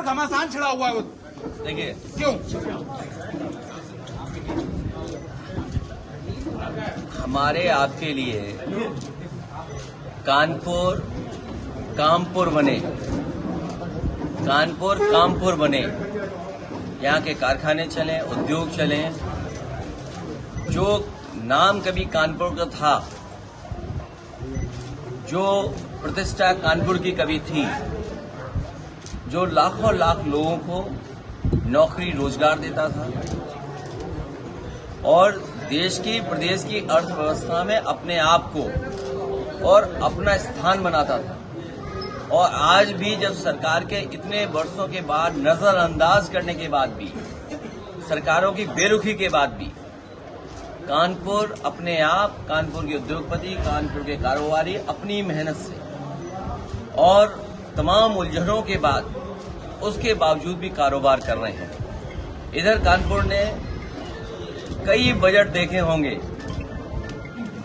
घमासान छिड़ा हुआ है। देखिए, क्यों? हमारे आपके लिए कानपुर कामपुर बने, कानपुर कामपुर बने, यहाँ के कारखाने चलें, उद्योग चलें। जो नाम कभी कानपुर का था, जो प्रतिष्ठा कानपुर की कभी थी, जो लाखों लाख लोगों को नौकरी रोजगार देता था और देश की प्रदेश की अर्थव्यवस्था में अपने आप को और अपना स्थान बनाता था। और आज भी जब सरकार के इतने वर्षों के बाद नजरअंदाज करने के बाद भी, सरकारों की बेरुखी के बाद भी, कानपुर अपने आप, कानपुर के उद्योगपति, कानपुर के कारोबारी अपनी मेहनत से और तमाम उलझनों के बाद उसके बावजूद भी कारोबार कर रहे हैं। इधर कानपुर ने कई बजट देखे होंगे,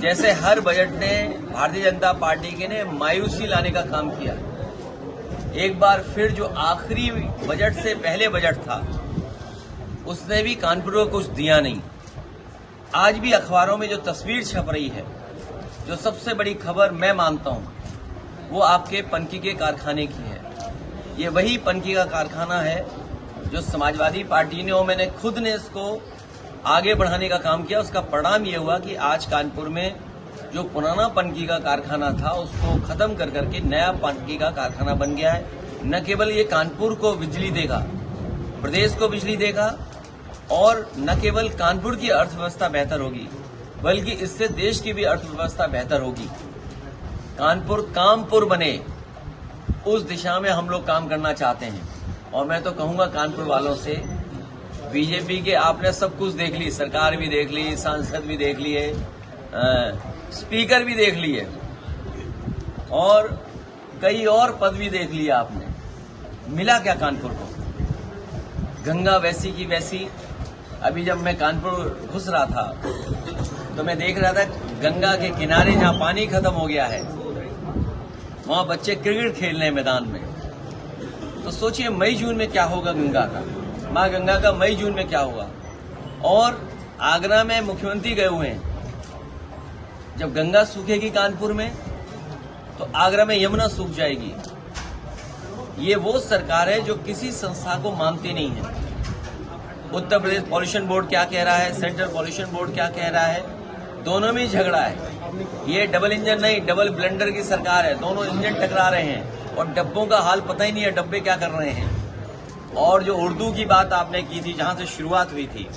जैसे हर बजट ने भारतीय जनता पार्टी के ने मायूसी लाने का काम किया। एक बार फिर जो आखिरी बजट से पहले बजट था, उसने भी कानपुर को कुछ दिया नहीं। आज भी अखबारों में जो तस्वीर छप रही है, जो सबसे बड़ी खबर मैं मानता हूं, वो आपके पनकी के कारखाने की है। ये वही पनकी का कारखाना है जो समाजवादी पार्टी ने और मैंने खुद ने इसको आगे बढ़ाने का काम किया। उसका परिणाम ये हुआ कि आज कानपुर में जो पुराना पनकी का कारखाना था, उसको खत्म कर करके नया पनकी का कारखाना बन गया है। न केवल ये कानपुर को बिजली देगा, प्रदेश को बिजली देगा, और न केवल कानपुर की अर्थव्यवस्था बेहतर होगी, बल्कि इससे देश की भी अर्थव्यवस्था बेहतर होगी। कानपुर कामपुर बने, उस दिशा में हम लोग काम करना चाहते हैं। और मैं तो कहूंगा कानपुर वालों से, बीजेपी के आपने सब कुछ देख ली, सरकार भी देख ली, सांसद भी देख लिए, स्पीकर भी देख लिए और कई और पद भी देख लिया आपने। मिला क्या कानपुर को? गंगा वैसी की वैसी। अभी जब मैं कानपुर घुस रहा था तो मैं देख रहा था गंगा के किनारे जहां पानी खत्म हो गया है, वहां बच्चे क्रिकेट खेल रहे हैं मैदान में। तो सोचिए मई जून में क्या होगा गंगा का, मां गंगा का मई जून में क्या होगा। और आगरा में मुख्यमंत्री गए हुए हैं। जब गंगा सूखेगी कानपुर में, तो आगरा में यमुना सूख जाएगी। ये वो सरकार है जो किसी संस्था को मानती नहीं है। उत्तर प्रदेश पॉल्यूशन बोर्ड क्या कह रहा है, सेंट्रल पॉल्यूशन बोर्ड क्या कह रहा है, दोनों में झगड़ा है। ये डबल इंजन नहीं, डबल ब्लेंडर की सरकार है। दोनों इंजन टकरा रहे हैं और डब्बों का हाल पता ही नहीं है, डब्बे क्या कर रहे हैं। और जो उर्दू की बात आपने की थी, जहां से शुरुआत हुई थी,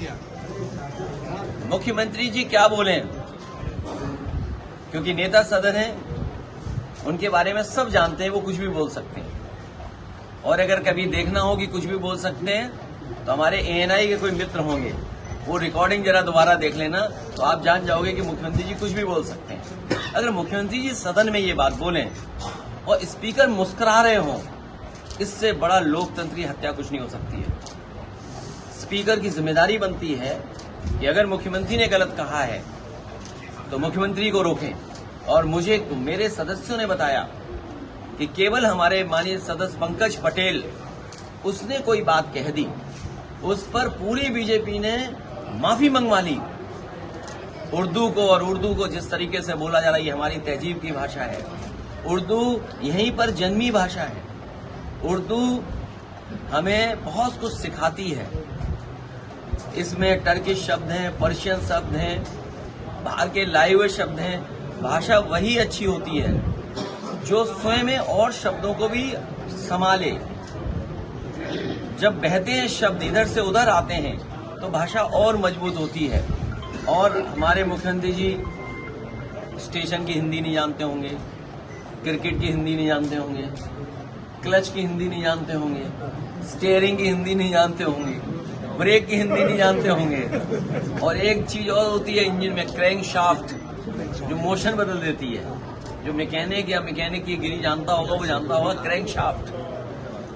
मुख्यमंत्री जी क्या बोले, क्योंकि नेता सदन है, उनके बारे में सब जानते हैं, वो कुछ भी बोल सकते हैं। और अगर कभी देखना हो कि कुछ भी बोल सकते हैं, तो हमारे एएनआई के कोई मित्र होंगे, वो रिकॉर्डिंग जरा दोबारा देख लेना, तो आप जान जाओगे कि मुख्यमंत्री जी कुछ भी बोल सकते हैं। अगर मुख्यमंत्री जी सदन में ये बात बोलें और स्पीकर मुस्कुरा रहे हों, इससे बड़ा लोकतंत्री हत्या कुछ नहीं हो सकती है। स्पीकर की जिम्मेदारी बनती है कि अगर मुख्यमंत्री ने गलत कहा है तो मुख्यमंत्री को रोकें। और मुझे मेरे सदस्यों ने बताया कि केवल हमारे माननीय सदस्य पंकज पटेल, उसने कोई बात कह दी, उस पर पूरी बीजेपी ने माफी मंगवा ली। उर्दू को, और उर्दू को जिस तरीके से बोला जा रहा है, ये हमारी तहजीब की भाषा है। उर्दू यहीं पर जन्मी भाषा है। उर्दू हमें बहुत कुछ सिखाती है। इसमें टर्किश शब्द हैं, पर्शियन शब्द हैं, बाहर के लाए हुए शब्द हैं। भाषा वही अच्छी होती है जो स्वयं में और शब्दों को भी संभाले। जब बहते हैं शब्द, इधर से उधर आते हैं, तो भाषा और मजबूत होती है। और हमारे मुख्यमंत्री जी स्टेशन की हिंदी नहीं जानते होंगे, क्रिकेट की हिंदी नहीं जानते होंगे, क्लच की हिंदी नहीं जानते होंगे, स्टीयरिंग की हिंदी नहीं जानते होंगे, ब्रेक की हिंदी नहीं जानते होंगे। और एक चीज और होती है इंजन में, क्रैंक शाफ्ट, जो मोशन बदल देती है। जो मैकेनिक या मैकेनिक की गिरी जानता होगा, वो जानता होगा क्रैंक शाफ्ट।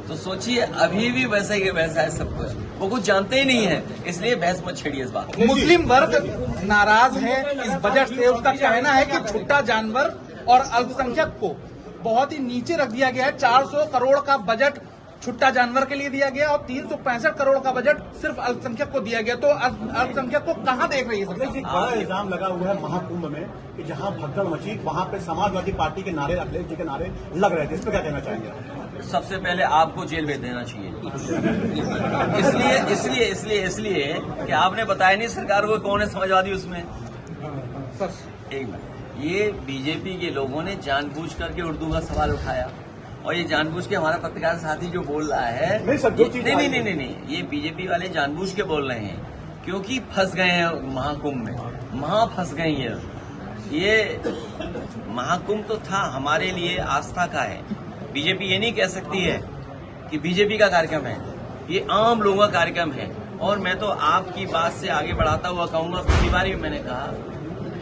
तो सोचिए अभी भी वैसा ही वैसा है सब कुछ, वो कुछ जानते ही नहीं है। इसलिए बहस मत छेड़िए इस बात। मुस्लिम वर्ग नाराज है इस बजट से। उसका कहना है कि छुट्टा जानवर और अल्पसंख्यक को बहुत ही नीचे रख दिया गया है। 400 करोड़ का बजट छुट्टा जानवर के लिए दिया गया और 365 करोड़ का बजट सिर्फ अल्पसंख्यक को दिया गया। तो अल्पसंख्यक को कहां देख रही है सरकार? एक बड़ा इल्जाम लगा हुआ है महाकुंभ में कि जहां भगदड़ मची वहां पे समाजवादी पार्टी के नारे, अखिलेश जी के नारे लग रहे थे। इस पर क्या कहना चाहेंगे? सबसे पहले आपको जेल भेज देना चाहिए। इसलिए कि आपने बताया नहीं सरकार को कौन है समाजवादी उसमें। एक मिनट, ये बीजेपी के लोगों ने जानबूझ करके उर्दू का सवाल उठाया और ये जानबूझ के हमारा पत्रकार साथी जो बोल रहा है नहीं, ये बीजेपी वाले जानबूझ के बोल रहे हैं क्योंकि फंस गए हैं महाकुंभ में, फंस गए हैं। ये महाकुंभ तो था हमारे लिए आस्था का है। बीजेपी ये नहीं कह सकती है कि बीजेपी का कार्यक्रम है, ये आम लोगों का कार्यक्रम है। और मैं तो आपकी बात से आगे बढ़ाता हुआ कहूंगा, पिछली बार भी मैंने कहा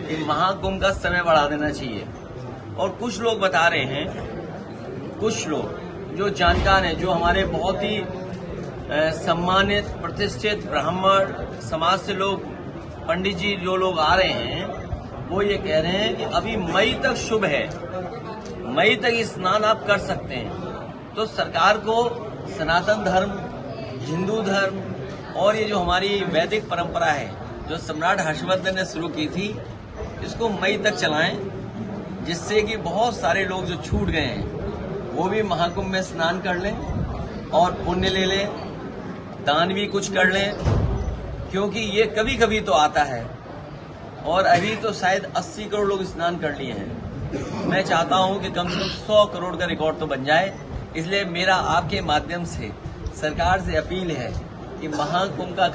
कि महाकुंभ का समय बढ़ा देना चाहिए। और कुछ लोग बता रहे हैं, कुछ लोग जो जानकार हैं, जो हमारे बहुत ही सम्मानित प्रतिष्ठित ब्राह्मण समाज से लोग, पंडित जी जो लोग आ रहे हैं, वो ये कह रहे हैं कि अभी मई तक शुभ है, मई तक स्नान आप कर सकते हैं। तो सरकार को सनातन धर्म, हिंदू धर्म और ये जो हमारी वैदिक परंपरा है जो सम्राट हर्षवर्धन ने शुरू की थी, इसको मई तक चलाएं, जिससे कि बहुत सारे लोग जो छूट गए हैं वो भी महाकुंभ में स्नान कर लें और पुण्य ले लें, दान भी कुछ कर लें, क्योंकि ये कभी कभी तो आता है। और अभी तो शायद 80 करोड़ लोग स्नान कर लिए हैं। मैं चाहता हूं कि कम से कम 100 करोड़ का रिकॉर्ड तो बन जाए। इसलिए मेरा आपके माध्यम से सरकार से अपील है कि महाकुंभ का